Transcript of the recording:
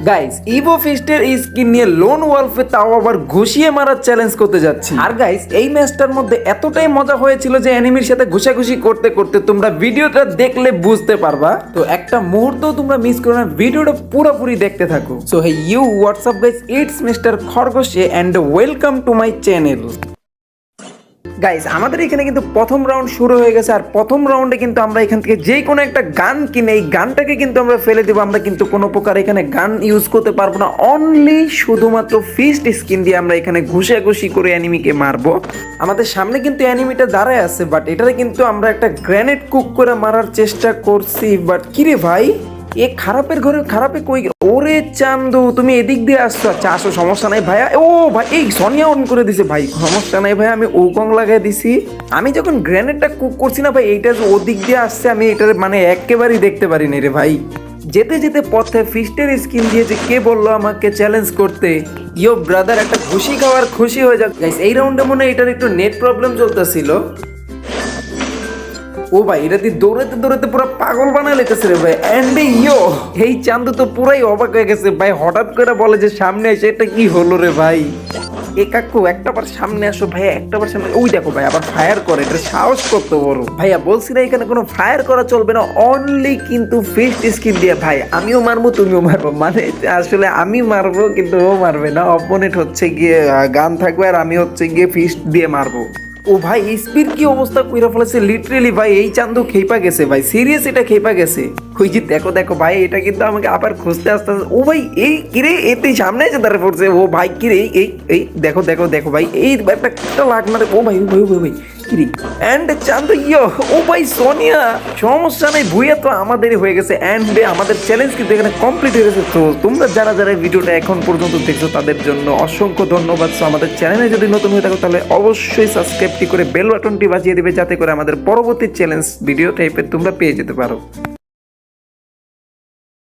Guys Ivo ফিস্টের skin নিয়ে loan ওয়ালফে তাও আবার ঘুষিয়ে মারার চ্যালেঞ্জ করতে যাচ্ছি। আর গাইস এই ম্যাচটার মধ্যে এতটাই মজা হয়েছিল যে এনিমির সাথে ঘুষাঘুষি করতে করতে তোমরা ভিডিওটা দেখলে বুঝতে পারবা। তো একটা মুহূর্ত তোমরা মিস করো না, ভিডিওটা পুরোপুরি দেখতে থাকো। So hey you what's up guys, it's mister খরগোশে and welcome to my channel. Guys আমাদের এখানে কিন্তু প্রথম রাউন্ড শুরু হয়ে গেছে, আর প্রথম রাউন্ডে কিন্তু আমরা এখান থেকে যে কোনো একটা গান কিনে এই গানটাকে কিন্তু আমরা ফেলে দেবো। আমরা কিন্তু কোনো প্রকার এখানে গান ইউজ করতে পারবো না, অনলি শুধুমাত্র ফিস্ট স্কিন দিয়ে আমরা এখানে ঘুষাঘুষি করে অ্যানিমিকে মারবো। আমাদের সামনে কিন্তু অ্যানিমিটা দাঁড়ায় আছে, বাট এটাতে কিন্তু আমরা একটা গ্রেনেড কুক করে মারার চেষ্টা করছি। বাট কিরে ভাই, এ খারাপের ঘরে খারাপে কই? ওরে চান্দু, তুমি এদিক দিয়ে আসছো? আচ্ছা আসো, সমস্যা নাই ভাইয়া। ও ভাই, এই সোনিয়া অন করে দিছে ভাই, সমস্যা নাই ভাই, আমি ওকং লাগাই দিছি। আমি যখন গ্রেনেডটা কুক করছি না ভাই, এইটা যে ওদিক দিয়ে আসছে আমি এটা মানে একেবারেই দেখতে পারিনি রে ভাই। যেতে যেতে পথে ফিস্টের স্কিন দিয়েছে, কে বললো আমাকে চ্যালেঞ্জ করতে? ইয়ো ব্রাদার, একটা খুশি খাওয়ার খুশি হয়ে যাক। গাইস এই রাউন্ডে মনে হয় এটার একটু নেট প্রবলেম চলতেছিল। ও ভাই, এটা দিয়ে দৌড়াতে দৌড়াতে পুরো পাগল বানায় লেগেছে রে ভাই। এন্ড ইয়ো এই চান্দু তো পুরাই অবাক হয়ে গেছে ভাই, হঠাৎ করে বলে যে সামনে এসে, এটা কি হলো রে ভাই? এ কাকু একটা বার সামনে আসো ভাইয়া, একটা বার সামনে। ওই দেখো ভাই আবার ফায়ার করে, এটা সাহস করতে বড় ভাইয়া। বলছি না এখানে কোনো ফায়ার করা চলবে না, অনলি কিন্তু ফিস্ট স্কিন দিয়ে। ভাই আমিও মারবো তুমিও মারবো, মানে আসলে আমি মারবো কিন্তু ও মারবে না। অপোনেন্ট হচ্ছে গিয়ে গান থাকবে আর আমি হচ্ছে গিয়ে ফিস্ট দিয়ে মারবো। ও ভাই স্পিড কি অবস্থা কইরা ফেলেছে লিটারেলি ভাই। এই চান্দু খেপা গেছে ভাই, সিরিয়াস এটা খেপা গেছে। ওই যে দেখো দেখো ভাই, এটা কিন্তু আমাকে আবার খুঁজতে আসতে। ও ভাই এই কিরে, এতে সামনে এসে দাঁড়িয়ে পড়ছে। ও ভাই কিরে, এই এই দেখো দেখো দেখো ভাই, এই একটা লাগ মারে। ও ভাই ভাই ভাই ভাই কিরে, এন্ড চান্দু ইয়ো। ও ভাই সোনিয়া, সমস্যা নেই, ভুইয়া তো আমাদেরই হয়ে গেছে। এন্ড আমাদের চ্যালেঞ্জ কিন্তু এখানে কমপ্লিট হয়ে গেছে। তো তোমরা যারা যারা ভিডিওটা এখন পর্যন্ত দেখছো তাদের জন্য অসংখ্য ধন্যবাদ। সো আমাদের চ্যানেলে যদি নতুন হয়ে থাকো তাহলে অবশ্যই সাবস্ক্রাইবটি করে বেল বাটনটি বাজিয়ে দিবে, যাতে করে আমাদের পরবর্তী চ্যালেঞ্জ ভিডিও টাইপের তোমরা পেয়ে যেতে পারো।